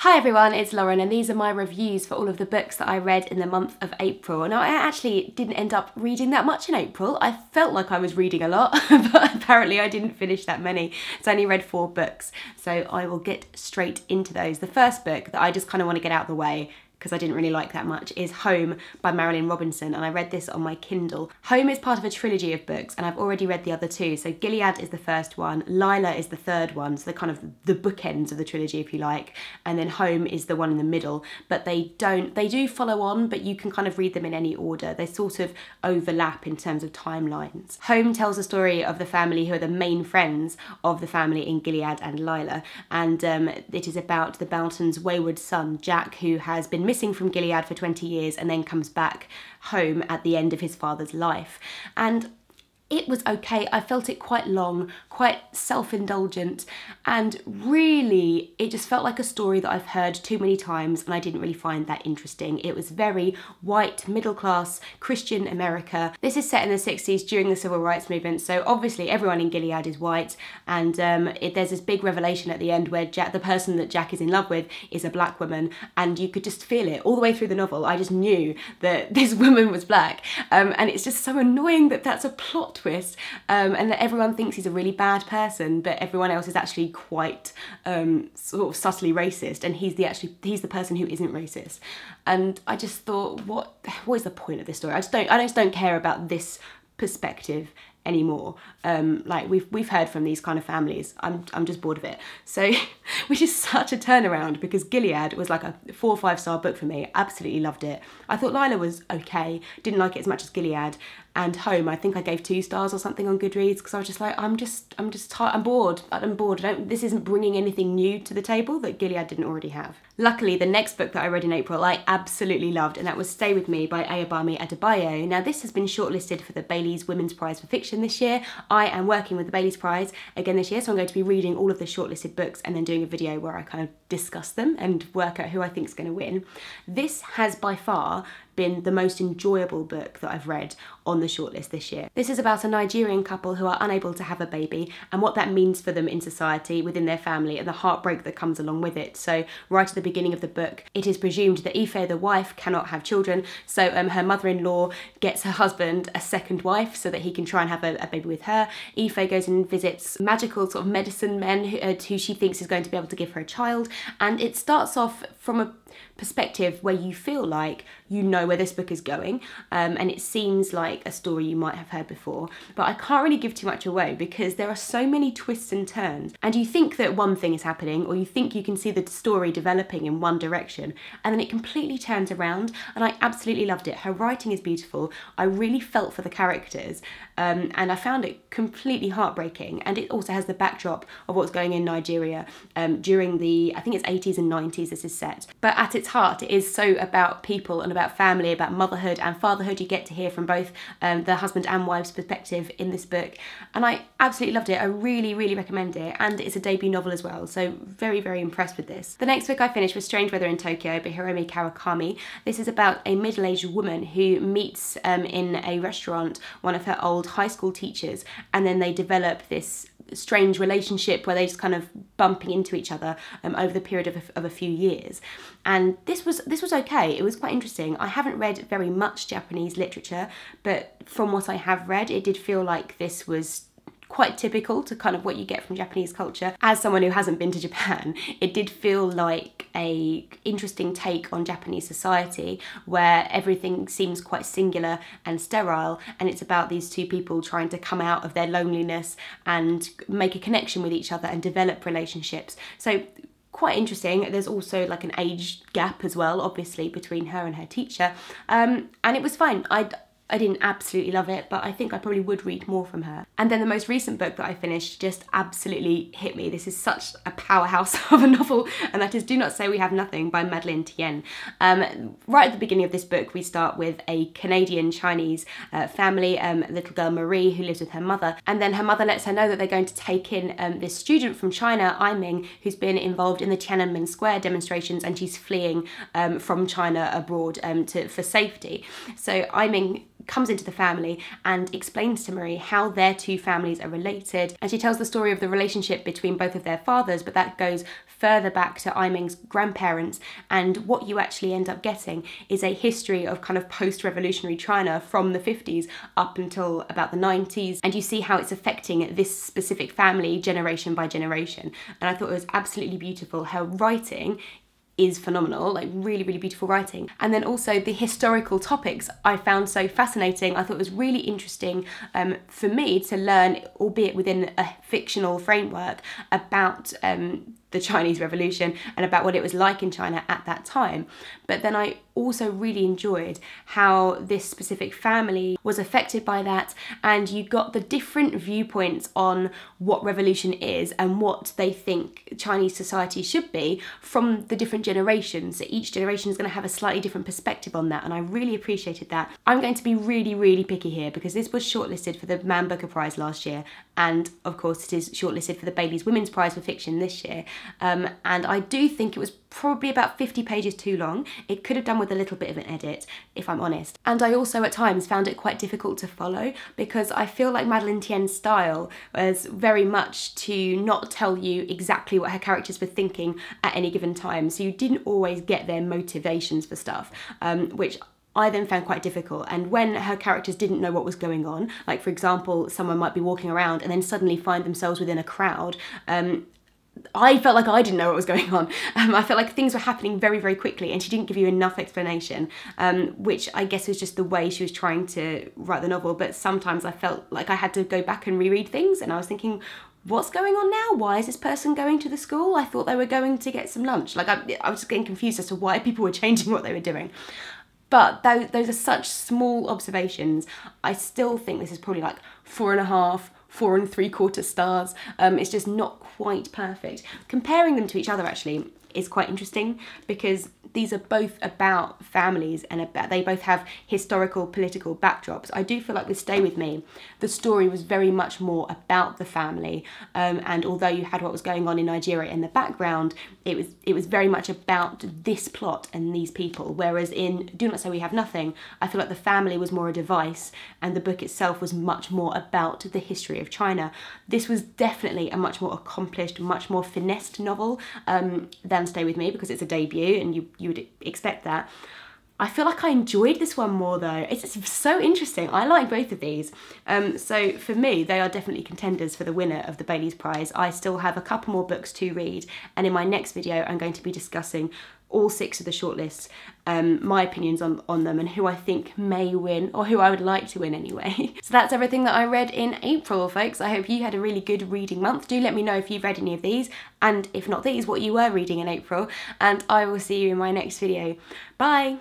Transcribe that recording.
Hi everyone, it's Lauren and these are my reviews for all of the books that I read in the month of April. Now I actually didn't end up reading that much in April. I felt like I was reading a lot, but apparently I didn't finish that many. So I only read 4 books, so I will get straight into those. The first book that I just kind of want to get out of the way, because I didn't really like that much, is Home by Marilynne Robinson, and I read this on my Kindle. Home is part of a trilogy of books, and I've already read the other 2. So Gilead is the first one, Lila is the third one, so they're kind of the bookends of the trilogy, if you like, and then Home is the one in the middle. But they do follow on, but you can kind of read them in any order. They sort of overlap in terms of timelines. Home tells the story of the family who are the main friends of the family in Gilead and Lila, and it is about the Boultons' wayward son, Jack, who has been missing from Gilead for 20 years and then comes back home at the end of his father's life. And it was okay. I felt it quite long, quite self-indulgent, and really it just felt like a story that I've heard too many times and I didn't really find that interesting. It was very white, middle-class, Christian America. This is set in the 60s during the Civil Rights Movement, so obviously everyone in Gilead is white, and there's this big revelation at the end where the person that Jack is in love with is a black woman, and you could just feel it all the way through the novel. I just knew that this woman was black, and it's just so annoying that that's a plot twist, and that everyone thinks he's a really bad person, but everyone else is actually quite sort of subtly racist, and he's the person who isn't racist. And I just thought, what is the point of this story? I just don't care about this perspective anymore. Like we've heard from these kind of families. I'm just bored of it. So, which is such a turnaround, because Gilead was like a 4 or 5 star book for me. Absolutely loved it. I thought Lila was okay. Didn't like it as much as Gilead. And Home, I think I gave 2 stars or something on Goodreads, because I was just like, I'm tired. I'm bored. This isn't bringing anything new to the table that Gilead didn't already have. Luckily, the next book that I read in April, I absolutely loved, and that was Stay With Me by Ayobami Adebayo. Now, this has been shortlisted for the Bailey's Women's Prize for Fiction this year. I am working with the Bailey's Prize again this year, so I'm going to be reading all of the shortlisted books and then doing a video where I kind of discuss them and work out who I think is going to win. This has by far been the most enjoyable book that I've read on the shortlist this year. This is about a Nigerian couple who are unable to have a baby and what that means for them in society, within their family, and the heartbreak that comes along with it. So right at the beginning of the book, it is presumed that Ife, the wife, cannot have children, so her mother-in-law gets her husband a second wife so that he can try and have a baby with her. Ife goes and visits magical sort of medicine men who she thinks is going to be able to give her a child, and it starts off from a perspective where you feel like you know where this book is going, and it seems like a story you might have heard before, but I can't really give too much away because there are so many twists and turns, and you think that one thing is happening, or you think you can see the story developing in one direction, and then it completely turns around, and I absolutely loved it. Her writing is beautiful. I really felt for the characters, and I found it completely heartbreaking, and it also has the backdrop of what's going in Nigeria during the, I think it's 80s and 90s this is set. But at its heart, it is so about people and about family, about motherhood and fatherhood. You get to hear from both the husband and wife's perspective in this book, and I absolutely loved it. I really, really recommend it, and it's a debut novel as well, so very, very impressed with this. The next book I finished was Strange Weather in Tokyo by Hiromi Kawakami. This is about a middle-aged woman who meets in a restaurant one of her old high school teachers, and then they develop this strange relationship where they just kind of bumping into each other over the period of a few years. And this was okay. It was quite interesting. I haven't read very much Japanese literature, but from what I have read, it did feel like this was quite typical to kind of what you get from Japanese culture. As someone who hasn't been to Japan, it did feel like a interesting take on Japanese society where everything seems quite singular and sterile, and it's about these 2 people trying to come out of their loneliness and make a connection with each other and develop relationships. So quite interesting. There's also like an age gap as well, obviously, between her and her teacher, and it was fine. I didn't absolutely love it, but I think I probably would read more from her. And then the most recent book that I finished just absolutely hit me. This is such a powerhouse of a novel, and that is Do Not Say We Have Nothing by Madeleine Tien. Right at the beginning of this book, we start with a Canadian-Chinese family, little girl Marie, who lives with her mother, and then her mother lets her know that they're going to take in this student from China, Aiming, who's been involved in the Tiananmen Square demonstrations, and she's fleeing from China abroad for safety. So Aiming comes into the family and explains to Marie how their two families are related. And she tells the story of the relationship between both of their fathers, but that goes further back to Aiming's grandparents. And what you actually end up getting is a history of kind of post-revolutionary China from the 50s up until about the 90s. And you see how it's affecting this specific family generation by generation. And I thought it was absolutely beautiful. Her writing is phenomenal, like really, really beautiful writing. And then also the historical topics I found so fascinating. I thought it was really interesting for me to learn, albeit within a fictional framework, about the Chinese Revolution and about what it was like in China at that time. But then I also really enjoyed how this specific family was affected by that, and you got the different viewpoints on what revolution is and what they think Chinese society should be from the different generations. So each generation is going to have a slightly different perspective on that, and I really appreciated that. I'm going to be really, really picky here because this was shortlisted for the Man Booker Prize last year, and of course it is shortlisted for the Bailey's Women's Prize for Fiction this year. And I do think it was probably about 50 pages too long. It could have done with a little bit of an edit, if I'm honest. And I also at times found it quite difficult to follow because I feel like Madeleine Tien's style was very much to not tell you exactly what her characters were thinking at any given time. So you didn't always get their motivations for stuff, which I then found quite difficult. And when her characters didn't know what was going on, like for example, someone might be walking around and then suddenly find themselves within a crowd, I felt like I didn't know what was going on. I felt like things were happening very, very quickly and she didn't give you enough explanation, which I guess was just the way she was trying to write the novel. But sometimes I felt like I had to go back and reread things and I was thinking, what's going on now? Why is this person going to the school? I thought they were going to get some lunch. Like I was just getting confused as to why people were changing what they were doing. But those are such small observations. I still think this is probably like 4.5, 4 3/4 stars. It's just not quite perfect. Comparing them to each other actually is quite interesting because these are both about families and they both have historical political backdrops. I do feel like with Stay With Me, the story was very much more about the family, and although you had what was going on in Nigeria in the background, it was very much about this plot and these people, whereas in Do Not Say We Have Nothing, I feel like the family was more a device and the book itself was much more about the history of China. This was definitely a much more accomplished, much more finessed novel than Stay With Me because it's a debut and you would expect that. I feel like I enjoyed this one more though. It's so interesting. I like both of these. So for me, they are definitely contenders for the winner of the Bailey's Prize. I still have a couple more books to read, and in my next video, I'm going to be discussing all 6 of the shortlists, my opinions on them and who I think may win, or who I would like to win anyway. So that's everything that I read in April, folks. I hope you had a really good reading month. Do let me know if you've read any of these, and if not these, what you were reading in April, and I will see you in my next video. Bye!